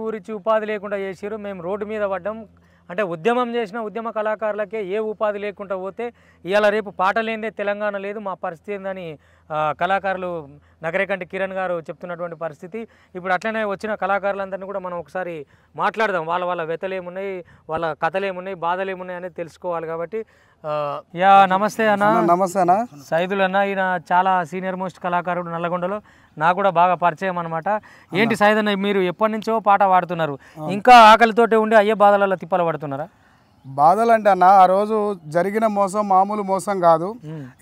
ఊరిచ్చి ఉపాధి లేకుండా చేసిరు. మేము రోడ్డు మీద పడ్డాం. అంటే ఉద్యమం చేసిన ఉద్యమ కళాకారులకే ఏ ఉపాధి లేకుండా పోతే ఇవాళ రేపు పాట లేనిదే తెలంగాణ లేదు, మా పరిస్థితి ఏందని కళాకారులు నగరేకంటి కిరణ్ గారు చెప్తున్నటువంటి పరిస్థితి. ఇప్పుడు అట్లనే వచ్చిన కళాకారులందరినీ కూడా మనం ఒకసారి మాట్లాడదాం. వాళ్ళ వ్యతలు ఏమున్నాయి, వాళ్ళ కథలు ఏమున్నాయి, బాధలు ఏమున్నాయి అనేది తెలుసుకోవాలి. కాబట్టి యా నమస్తే అన్న. నమస్తే అన్న. సైదుల్ అన్న, ఈయన చాలా సీనియర్ మోస్ట్ కళాకారుడు నల్లగొండలో, నాకు కూడా బాగా పరిచయం అనమాట. ఏంటి సైద్ అన్న, మీరు ఎప్పటి నుంచో పాట పాడుతున్నారు, ఇంకా ఆకలితోటే ఉండి అయ్యే బాధలలో తిప్పలు పడుతున్నారా? బాధలు అంటే అన్న, ఆ రోజు జరిగిన మోసం మామూలు మోసం కాదు.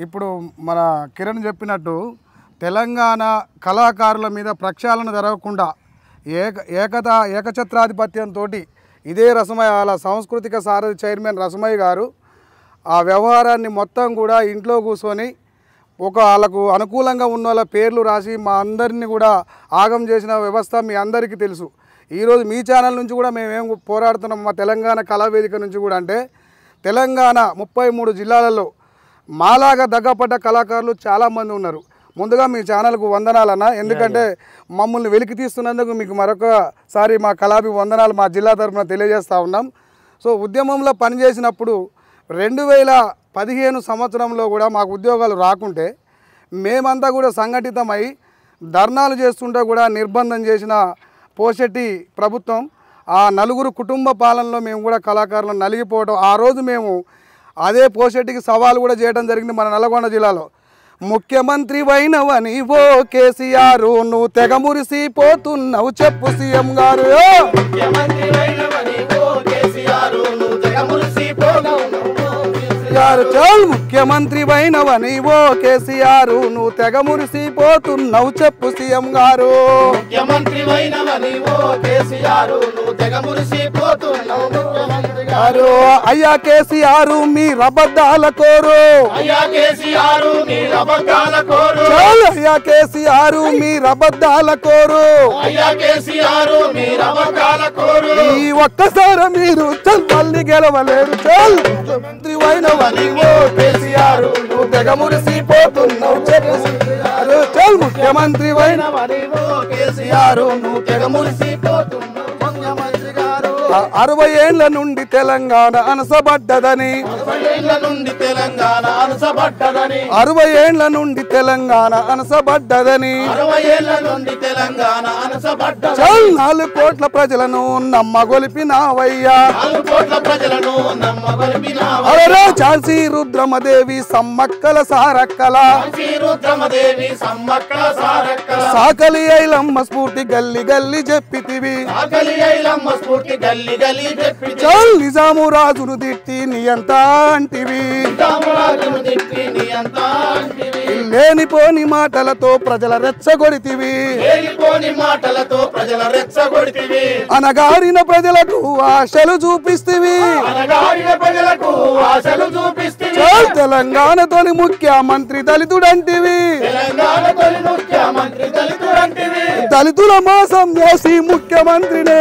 ఇప్పుడు మన కిరణ్ చెప్పినట్టు తెలంగాణ కళాకారుల మీద ప్రక్షాళన జరగకుండా ఏకఛత్రాధిపత్యంతో ఇదే రసమయ్య వాళ్ళ సాంస్కృతిక సారథి చైర్మన్ రసమయ్య గారు ఆ వ్యవహారాన్ని మొత్తం కూడా ఇంట్లో కూర్చొని వాళ్ళకు అనుకూలంగా ఉన్న వాళ్ళ పేర్లు రాసి మా అందరినీ కూడా ఆగం చేసిన వ్యవస్థ మీ అందరికీ తెలుసు. ఈరోజు మీ ఛానల్ నుంచి కూడా మేమేం పోరాడుతున్నాం, మా తెలంగాణ కళావేదిక నుంచి కూడా, అంటే తెలంగాణ 33 జిల్లాలలో మాలాగా దగ్గపడ్డ కళాకారులు చాలామంది ఉన్నారు. ముందుగా మీ ఛానల్కు వందనాలన్న, ఎందుకంటే మమ్మల్ని వెలికి తీస్తున్నందుకు మీకు మరొకసారి మా కళాభి వందనాలు మా జిల్లా తరఫున తెలియజేస్తూ ఉన్నాం. సో ఉద్యమంలో పనిచేసినప్పుడు 2015 సంవత్సరంలో కూడా మాకు ఉద్యోగాలు రాకుంటే మేమంతా కూడా సంఘటితమై ధర్నాలు చేస్తుంటే కూడా నిర్బంధం చేసిన పోషెట్టి ప్రభుత్వం, ఆ నలుగురు కుటుంబ పాలనలో మేము కూడా కళాకారులను నలిగిపోవడం, ఆ రోజు మేము అదే పోషెట్టికి సవాల్ కూడా చేయడం జరిగింది మన నల్గొండ జిల్లాలో. ముఖ్యమంత్రి వైనవని ఓ కేసీఆర్, నువ్వు తెగ మురిసిపోతున్నావు చెప్పు సీఎం గారు. ముఖ్యమంత్రి వైనవని ఓ కేసీఆర్, నువ్వు తెగ మురిసిపోతున్నావు చెప్పు సీఎం గారు. ముఖ్యమంత్రి వైనవని ఓ కేసీఆర్, నువ్వు తెగ మురిసిపోతున్నావు గారు. అయ్యా కేసీఆర్ మీ రబద్దాల కోరు, అయ్యా కేసీఆర్ మీ అబద్ధాల కోరు, అయ్యా కేసీఆర్ మీ రబద్దాల కోరు, అయ్యా కేసీఆర్ మీ అబద్ధాల కోరు. ఈ ఒక్కసారి మీరు మళ్ళీ గెలవలేరు. ముఖ్యమంత్రి వైనవని ఓ కేసీఆర్, నువ్వు తెగ మురిసిపోతున్నావు చెప్పు. ముఖ్యమంత్రి వైనవని ఓ కేసీఆర్, నువ్వు తెగ మురిసిపోతున్నావు. 60 ఏళ్ల నుండి తెలంగాణ అనసబడ్డదని, 60 ఏళ్ల నుండి తెలంగాణ అనసబడ్డదని, 60 ఏళ్ల నుండి తెలంగాణ అనసబడ్డదని, 60 ఏళ్ల నుండి తెలంగాణ అనసబడ్డదని. 4 కోట్ల ప్రజలను నమ్మగొలిపినావయ్యా, 4 కోట్ల ప్రజలను నమ్మగలిపినావయ్యా. అరే ఝాన్సీ రుద్రమదేవి సమ్మక్కల సారక్కల, ఝాన్సీ రుద్రమదేవి సమ్మక్కల సారక్కల, సాకలి ఐలమ్మ స్ఫూర్తి గల్లి గల్లి చెప్పితివి, సాకలి ఐలమ్మ స్ఫూర్తి గల్లి గల్లి చెప్పి, నిజాము రాజును తిట్టి నీ అంత అంటివి, రామురాజును తిట్టి నీ అంత అంటివి. లేనిపోని మాటలతో ప్రజల రెచ్చగొడితివి, లేనిపోని మాటలతో ప్రజల రెచ్చగొడితివి, అనగారిన ప్రజలకు ఆశలు చూపిస్తివి, అనగారిన ప్రజలకు ఆశలు చూపిస్తివి. తెలంగాణ తొలి ముఖ్యమంత్రి దళితుడంటివి, తెలంగాణ తొలి ముఖ్యమంత్రి దళితుడంటివి, దళితుల మోసం చేసి ముఖ్యమంత్రినే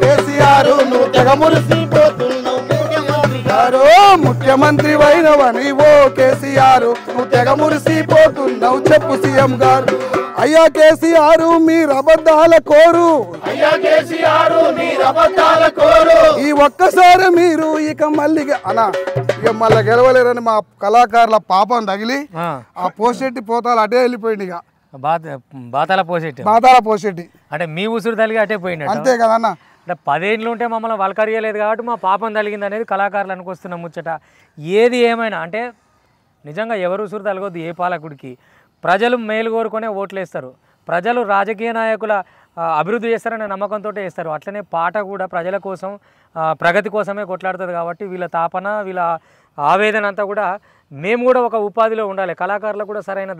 కేసీఆర్, నువ్వు తెగ మురిసిపోతున్నావు ముఖ్యమంత్రి గారు. ముఖ్యమంత్రి వైనవని ఓ కేసీఆర్, నువ్వు తెగ మురిసిపోతున్నావు చెప్పు సీఎం గారు. అయ్యా కేసీఆర్ మీ అబద్ధాల కోరు, అయ్యా కేసీఆర్ మీ అబద్ధాల కోరు. ఈ ఒక్కసారి మీరు ఇక మళ్ళీ ఇక మళ్ళీ గెలవలేరని మా కళాకారుల పాపం తగిలి ఆ పోషెట్టి పోతాలు అటే వెళ్ళిపోయింది. ఇక బాతాల పోసేటి, బాతాల పోషెట్టి అంటే మీ ఉసురు తలిగి అటే పోయింది. అంతే కదన్న. అంటే 10 ఏళ్ళు ఉంటే మమ్మల్ని వలకరియలేదు కాబట్టి మా పాపం తలిగింది అనేది కళాకారులు అనుకొస్తున్న ముచ్చట. ఏది ఏమైనా అంటే నిజంగా ఎవరు ఉసురు తలగొద్దు ఏ పాలకుడికి. ప్రజలు మేలు కోరుకునే ఓట్లు వేస్తారు, ప్రజలు రాజకీయ నాయకుల అభివృద్ధి చేస్తారనే నమ్మకంతో వేస్తారు. అట్లనే పాట కూడా ప్రజల కోసం ప్రగతి కోసమే కొట్లాడుతుంది. కాబట్టి వీళ్ళ తాపన వీళ్ళ ఆవేదన అంతా కూడా మేము కూడా ఒక ఉపాధిలో ఉండాలి, కళాకారులకు కూడా సరైన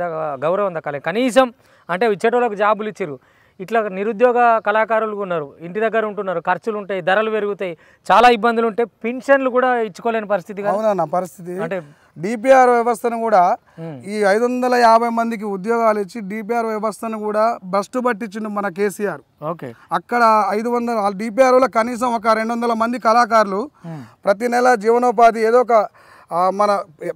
గౌరవం దక్కాలి. కనీసం అంటే ఇచ్చేటోళ్ళకి జాబులు ఇచ్చారు, ఇట్లా నిరుద్యోగ కళాకారులు ఉన్నారు, ఇంటి దగ్గర ఉంటున్నారు, ఖర్చులు ఉంటాయి, ధరలు పెరుగుతాయి, చాలా ఇబ్బందులు ఉంటాయి, పెన్షన్లు కూడా ఇచ్చుకోలేని పరిస్థితి. అవునన్న పరిస్థితి. అంటే డిపిఆర్ వ్యవస్థను కూడా ఈ 550 మందికి ఉద్యోగాలు ఇచ్చి డిపిఆర్ వ్యవస్థను కూడా భ్రష్టు పట్టించిండు మన కేసీఆర్. ఓకే, అక్కడ 500 డిపిఆర్లో కనీసం ఒక 200 మంది కళాకారులు ప్రతి నెల జీవనోపాధి ఏదో ఒక మన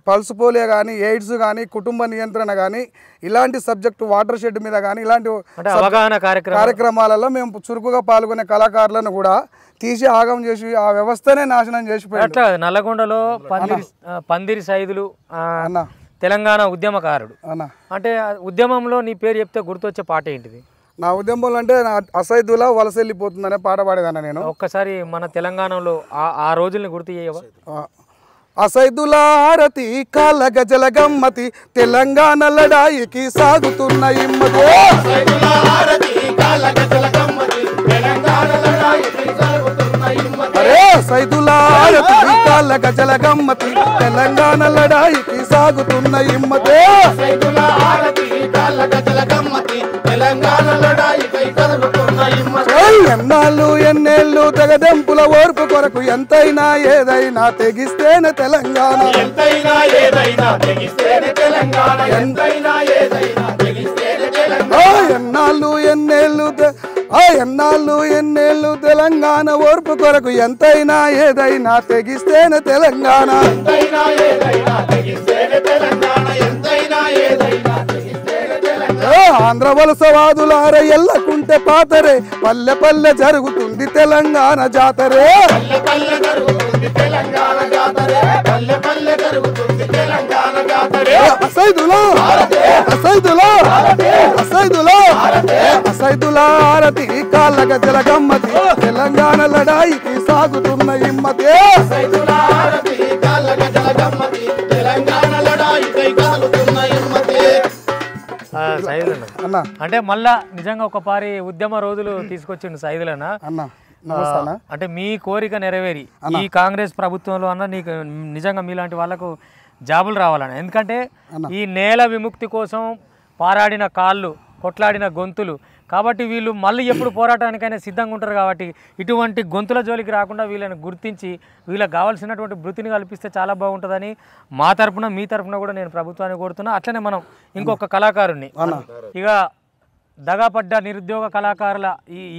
పల్స్ పోలియో కానీ, ఎయిడ్స్ కానీ, కుటుంబ నియంత్రణ కానీ, ఇలాంటి సబ్జెక్టు వాటర్ షెడ్ మీద కానీ ఇలాంటి అవగాహన కార్యక్రమాలలో మేము చురుకుగా పాల్గొనే కళాకారులను కూడా తీసి ఆగం చేసి ఆ వ్యవస్థనే నాశనం చేసిపోయారు. నల్లగొండలో పందిరి సైదులు తెలంగాణ ఉద్యమకారుడు అంటే ఉద్యమంలో నీ పేరు చెప్తే గుర్తొచ్చే పాట ఏంటిది? నా ఉద్యమంలో అంటే అసైదులా వలస వెళ్ళిపోతుందనే పాట పాడేదాన్ని నేను. ఒక్కసారి మన తెలంగాణలో ఆ రోజుల్ని గుర్తు చేయవా? అసైదుల హారతి కాళ్ళ గజల గమ్మతి తెలంగాణ లడాయికి సాగుతున్న ఇమ్మతి. అరే సైదుల హారతి కాళ్ళ గజల గమ్మతి తెలంగాణ లడాయికి సాగుతున్న ఇమ్మతే. ఎన్నాళ్ళు ఎన్నేళ్ళు తెగదెంపుల ఓర్పు కొరకు ఎంతైనా ఏదైనా తెగిస్తేనే తెలంగాణ. ఎన్నాళ్ళు ఎన్నేళ్ళు తెలంగాణ ఓర్పు కొరకు ఎంతైనా ఏదైనా తెగిస్తేనే తెలంగాణ. ఆంధ్ర వలసవాదులార ఎల్లకుంటే పాతరే పల్లె పల్లె జరుగుతుంది తెలంగాణ జాతరే. అసైదులా హారతి కాళ్ళ గజల గమ్మతి తెలంగాణ లడాయికి సాగుతున్న ఇమ్మతే. అంటే మళ్ళా నిజంగా ఒక పారి ఉద్యమ రోజులు తీసుకొచ్చిండు సైదులన్నా. అంటే మీ కోరిక నెరవేరి ఈ కాంగ్రెస్ ప్రభుత్వంలో అన్న నీకు నిజంగా మీలాంటి వాళ్ళకు జాబులు రావాలన్న. ఎందుకంటే ఈ నేల విముక్తి కోసం పారాడిన కాళ్ళు, కొట్లాడిన గొంతులు కాబట్టి వీళ్ళు మళ్ళీ ఎప్పుడు పోరాటానికైనా సిద్ధంగా ఉంటారు. కాబట్టి ఇటువంటి గొంతుల జోలికి రాకుండా వీళ్ళని గుర్తించి వీళ్ళకి కావాల్సినటువంటి వృత్తిని కల్పిస్తే చాలా బాగుంటుందని మా తరఫున మీ తరఫున కూడా నేను ప్రభుత్వాన్ని కోరుతున్నా. అట్లనే మనం ఇంకొక కళాకారుణ్ణి ఇక దగాపడ్డ నిరుద్యోగ కళాకారుల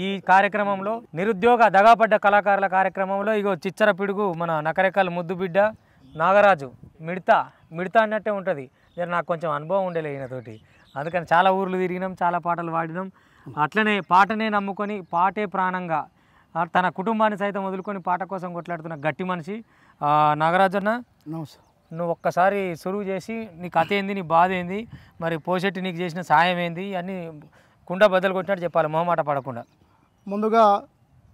ఈ కార్యక్రమంలో దగాపడ్డ కళాకారుల కార్యక్రమంలో ఇగో చిచ్చర పిడుగు మన నకరేకల్ ముద్దుబిడ్డ నాగరాజు మిడతా అన్నట్టే ఉంటుంది. నాకు కొంచెం అనుభవం ఉండేలే ఈయనతోటి, అందుకని చాలా ఊర్లు తిరిగినాం, చాలా పాటలు పాడినాం. అట్లనే పాటనే నమ్ముకొని పాటే ప్రాణంగా తన కుటుంబాన్ని సైతం వదులుకొని పాట కోసం కొట్లాడుతున్న గట్టి మనిషి నాగరాజు అన్న. నువ్వు ఒక్కసారి సురువు చేసి నీ కథ ఏంది, నీ బాధ ఏంది, మరి పోషెట్టి నీకు చేసిన సాయం ఏంది అన్నీ కుండ బద్దలు కొట్టినట్టు చెప్పాలి, మొహమాట పడకుండా. ముందుగా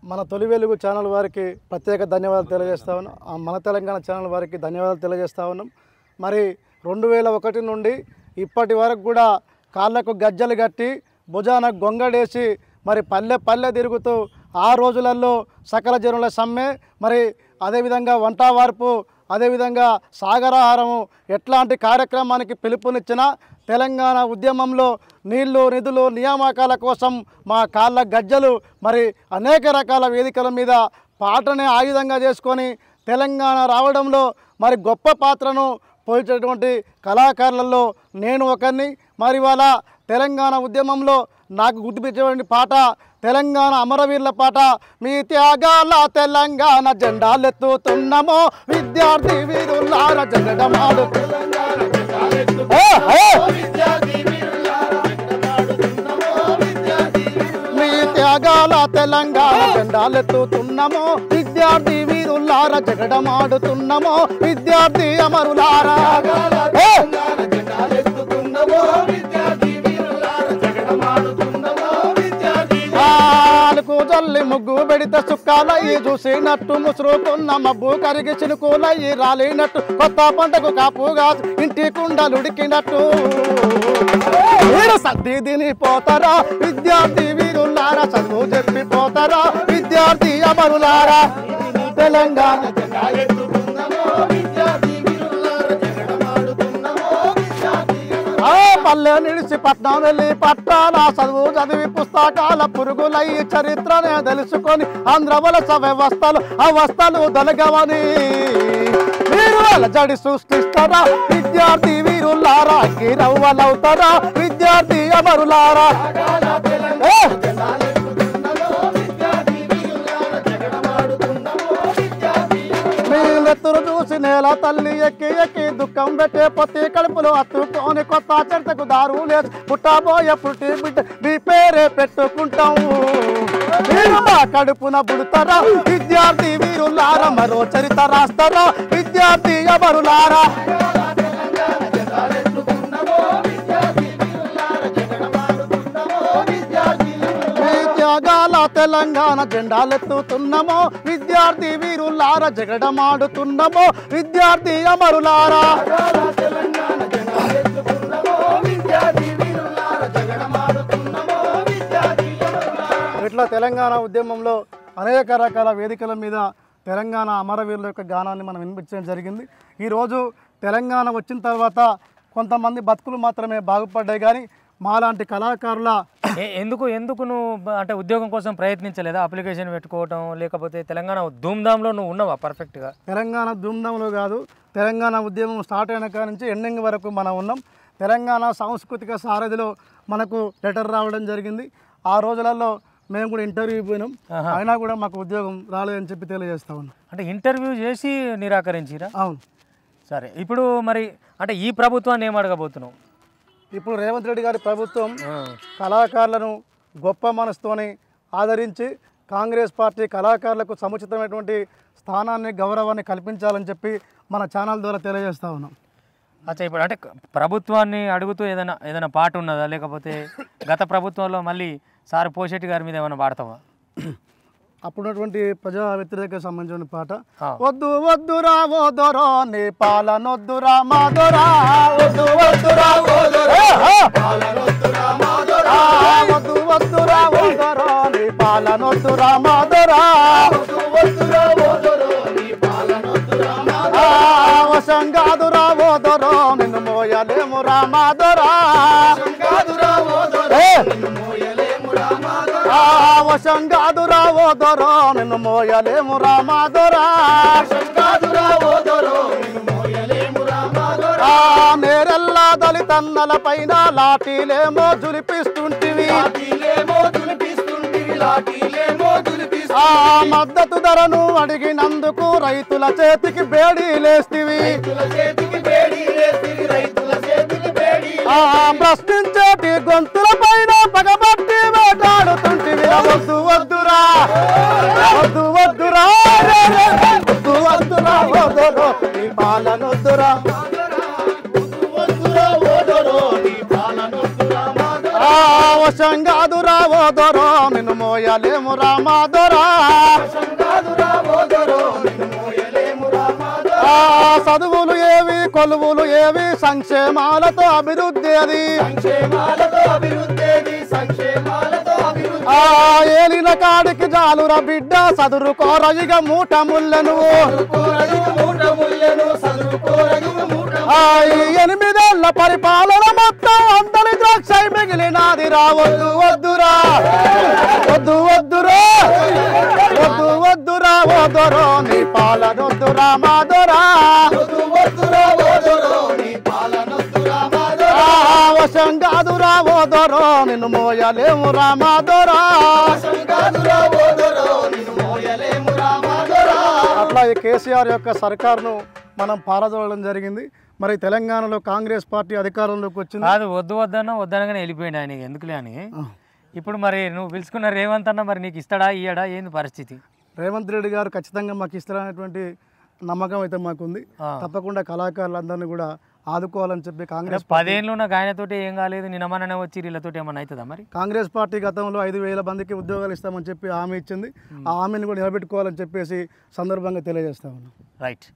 మన తొలి వెలుగు ఛానల్ వారికి ప్రత్యేక ధన్యవాదాలు తెలియజేస్తా ఉన్నాం. మన తెలంగాణ ఛానల్ వారికి ధన్యవాదాలు తెలియజేస్తూ ఉన్నాం. మరి 2001 నుండి ఇప్పటి వరకు కూడా కాళ్ళకు గజ్జలు కట్టి భుజాన గొంగడేసి మరి పల్లె పల్లె తిరుగుతూ ఆ రోజులలో సకల జనుల సమ్మె, మరి అదేవిధంగా వంట వార్పు, అదేవిధంగా సాగరాహారము ఎట్లాంటి కార్యక్రమానికి పిలుపునిచ్చిన తెలంగాణ ఉద్యమంలో నీళ్లు, నిధులు, నియామకాల కోసం మా కాళ్ళ గజ్జలు మరి అనేక రకాల వేదికల మీద పాటనే ఆయుధంగా చేసుకొని తెలంగాణ రావడంలో మరి గొప్ప పాత్రను పోల్చేటువంటి కళాకారులలో నేను ఒకరిని. మరి వాళ్ళ తెలంగాణ ఉద్యమంలో నాకు గుర్తుపెట్టేటువంటి పాట తెలంగాణ అమరవీరుల పాట. మీ త్యాగాల తెలంగాణ జెండాలెత్తుతున్నామో విద్యార్థి వీరులార జగడమాడు. మీ త్యాగాల తెలంగాణ జెండాలెత్తుతున్నామో విద్యార్థి వీరులార జగడమాడుతున్నామో విద్యార్థి అమరులారా. జల్లి ముగ్గు పెడితే సుక్కాలయ్యి చూసినట్టు ముసురుకున్న మబ్బు కరిగి చినుకులయ్యి రాలినట్టు కొత్త పంటకు కాపుగా ఇంటి కుండలుడికినట్టు సర్ది తినిపోతారా విద్యార్థి వీరులారా, చదువు చెప్పిపోతారా విద్యార్థి అమరులారా. తెలంగాణ పల్లె నిడిచి పట్నం వెళ్ళి పట్టాల చదువు చదివి పుస్తకాల పురుగులయ్యి చరిత్రనే తెలుసుకొని ఆంధ్ర వలస వ్యవస్థలు అవస్థలు దొలగవని మీరు అలజడి సృష్టిస్తారా విద్యార్థి వీరులారా, గిరవ్వలవుతారా విద్యార్థి అమరులారా. నెత్తురు చూసి నేల తల్లి ఎక్కి ఎక్కి దుఃఖం పెట్టే పొత్తి కడుపులో అత్తుకొని కొత్త చరితకు దారు లేదు పుట్టబోయే పుట్టి బిడ్డ మీ పేరే పెట్టుకుంటాము మీరు మా కడుపున పుడతారా విద్యార్థి వీరులారా మరో చరిత రాస్తారా విద్యార్థి ఎవరులారా త్యాగాల తెలంగాణ జెండాలెత్తుతున్నామో విద్యార్థి వీరులారా జగడమాడుతున్నామో విద్యార్థి అమరులారా ఇట్లా తెలంగాణ ఉద్యమంలో అనేక రకాల వేదికల మీద తెలంగాణ అమరవీరుల యొక్క గానాన్ని మనం వినిపించడం జరిగింది. ఈరోజు తెలంగాణ వచ్చిన తర్వాత కొంతమంది బతుకులు మాత్రమే బాగుపడ్డాయి కానీ మాలాంటి కళాకారుల ఎందుకు నువ్వు అంటే ఉద్యోగం కోసం ప్రయత్నించలేదా? అప్లికేషన్ పెట్టుకోవటం లేకపోతే తెలంగాణ ధూమ్ధామ్లో నువ్వు ఉన్నావా పర్ఫెక్ట్గా? తెలంగాణ ధూమ్ధాంలో కాదు, తెలంగాణ ఉద్యమం స్టార్ట్ అయిన కాడ నుంచి ఎండింగ్ వరకు మనం ఉన్నాం. తెలంగాణ సాంస్కృతిక సారథిలో మనకు లెటర్ రావడం జరిగింది. ఆ రోజులలో మేము కూడా ఇంటర్వ్యూ పోయినాం, అయినా కూడా మాకు ఉద్యోగం రాలేదని చెప్పి తెలియజేస్తా ఉన్నాం. అంటే ఇంటర్వ్యూ చేసి నిరాకరించిరా? అవును. సరే, ఇప్పుడు మరి అంటే ఈ ప్రభుత్వాన్ని ఏం అడగబోతున్నావు? ఇప్పుడు రేవంత్ రెడ్డి గారి ప్రభుత్వం కళాకారులను గొప్ప మనసుతోని ఆదరించి కాంగ్రెస్ పార్టీ కళాకారులకు సముచితమైనటువంటి స్థానాన్ని గౌరవాన్ని కల్పించాలని చెప్పి మన ఛానల్ ద్వారా తెలియజేస్తూ ఉన్నాం. అచ్చా, ఇప్పుడు అంటే ప్రభుత్వాన్ని అడుగుతూ ఏదైనా పాట ఉన్నదా, లేకపోతే గత ప్రభుత్వంలో మళ్ళీ సార్ పోషెట్టి గారి మీద ఏమైనా పాడతావా? అప్పుడున్నటువంటి ప్రజా వ్యతిరేక సంబంధించిన పాట. వద్దు వద్దురా ఓదొరో నీ పాలనొద్దురా మాదొరా, వద్దు వద్దురా ఓదొరో పాలనొద్దురా మాదొరా, వద్దు వద్దురా ఓదొరో నీ పాలనొద్దురా మాదొరా, వద్దు వద్దురా ఓదొరో నీ పాలనొద్దురా మాదొరా, వశంగాదురా ఓదొరో నిన్ను మోయలేమురా మాదొరా, వశంగాదురా ఓదొరో నిన్ను మోయలేమురా మాదొరా, వశంగాదురా ఓదొరో నిన్ను మోయలేమురా మాదొరా, వశంగాదురా ఓదొరో నిన్ను మోయలేమురా మాదొరా, నేరెల్లా దళితన్నల పైన లాఠీలేమో జులిపిస్తుంటివి, లాఠీలేమో జులిపిస్తుంటివి, లాఠీలేమో జులిపిస్తుంటివి, మద్దతు ధరను అడిగినందుకు రైతుల చేతికి బేడీలేస్తివి, రైతుల చేతికి బేడీలేస్తివి, రైతుల చేతికి బేడీ, ప్రశ్నించేటి గొంతుల పైన పగబట్టి వేటాడుతుంటివి. వద్దు వద్దురా వద్దు వద్దురా వద్దు వద్దురా ఓదొరో నీ పాలనొద్దురా, వశంగాదురా ఓదొరో నిన్ను మోయలేమురా మాదొరా, చదువులు ఏవి కొలువులు ఏవి సంక్షేమాలతో అభివృద్ధి అది, ఏలిన కాడికి జాలురా బిడ్డ చదురుకోరయిగ మూట ముళ్ళను, 8 ఏళ్ల పరిపాలన మొత్తం అందరి ద్రాక్ష మిగిలినది రా. వద్దు వద్దురా వద్దు వద్దురా వద్దు వద్దురా ఓదొరో నీ పాలనొద్దురా మాదొరా, వశంగాదురా ఓదొరో నిన్ను మోయలేమురా మాదొరా, అట్లా ఈ కేసీఆర్ యొక్క సర్కారును మనం పారదోలడం జరిగింది. మరి తెలంగాణలో కాంగ్రెస్ పార్టీ అధికారంలోకి వచ్చింది. కాదు, వద్దనగానే వెళ్ళిపోయింది ఆయన, ఎందుకులే అని. ఇప్పుడు మరి నువ్వు పిలుచుకున్న రేవంత్ అన్న మరి నీకు ఇస్తాడా ఇయ్యడా, ఏంది పరిస్థితి? రేవంత్ రెడ్డి గారు ఖచ్చితంగా మాకు ఇస్తారనేటువంటి నమ్మకం అయితే మాకుంది. తప్పకుండా కళాకారులందరినీ కూడా ఆదుకోవాలని చెప్పి కాంగ్రెస్ 10 ఏళ్ళు నాకు ఆయనతోటి ఏం కాలేదు, నిన్నమననే వచ్చి వీళ్ళతో ఏమన్నా అవుతుందా? మరి కాంగ్రెస్ పార్టీ గతంలో 5,000 మందికి ఉద్యోగాలు ఇస్తామని చెప్పి హామీ ఇచ్చింది. ఆ హామీని కూడా నిలబెట్టుకోవాలని చెప్పేసి సందర్భంగా తెలియజేస్తా ఉన్నాం. రైట్.